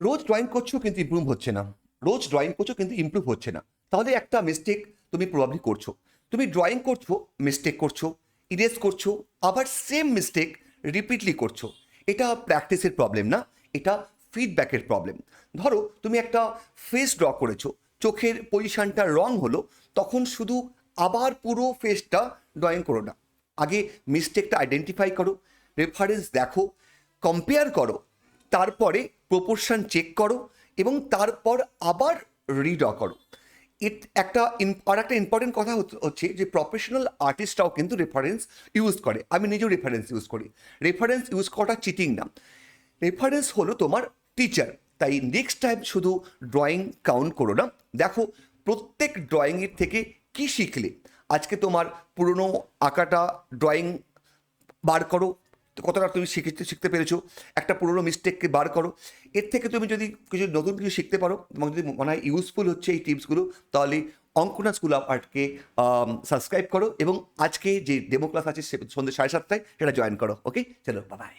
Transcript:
রোজ drawing করছো কিন্তু improve হচ্ছে না, রোজ ড্রয়িং করছো কিন্তু ইমপ্রুভ হচ্ছে না, তাহলে একটা মিস্টেক তুমি প্রবাবলি করছো। তুমি ড্রয়িং করছো, মিস্টেক করছো, ইরেজ করছো, আবার সেম মিস্টেক রিপিটলি করছো। এটা প্র্যাকটিসের প্রবলেম না, এটা ফিডব্যাকের প্রবলেম। ধরো তুমি একটা ফেস ড্র করেছো, চোখের পজিশনটা রং হলো, তখন শুধু আবার পুরো ফেসটা ড্রয়িং করো না। আগে মিস্টেকটা আইডেন্টিফাই করো, রেফারেন্স দেখো, কম্পেয়ার করো, তারপরে প্রপোর্শন চেক করো এবং তারপর আবার রিড্র করো। আর একটা ইম্পর্টেন্ট কথা হচ্ছে যে প্রফেশনাল আর্টিস্টরাও কিন্তু রেফারেন্স ইউজ করে। আমি নিজেও রেফারেন্স ইউজ করি। রেফারেন্স ইউজ করাটা চিটিং না, রেফারেন্স হলো তোমার টিচার। তাই নেক্সট টাইম শুধু ড্রয়িং কাউন্ট করো না, দেখো প্রত্যেক ড্রয়িংয়ের থেকে কি শিখলে। আজকে তোমার পুরনো আঁকাটা ড্রয়িং বার করো, কতটা তুমি শিখতে পেরেছো, একটা পুরোনো মিস্টেককে বার করো। এর থেকে তুমি যদি কিছু নতুন কিছু শিখতে পারো, এবং যদি মনে হয় ইউজফুল হচ্ছে এই টিপসগুলো, তাহলে অঙ্কনা স্কুল অফ আর্টকে সাবস্ক্রাইব করো এবং আজকে যে ডেমো ক্লাস আছে সন্ধ্যে 7:30 সেটা জয়েন করো। ওকে, চলো বাই।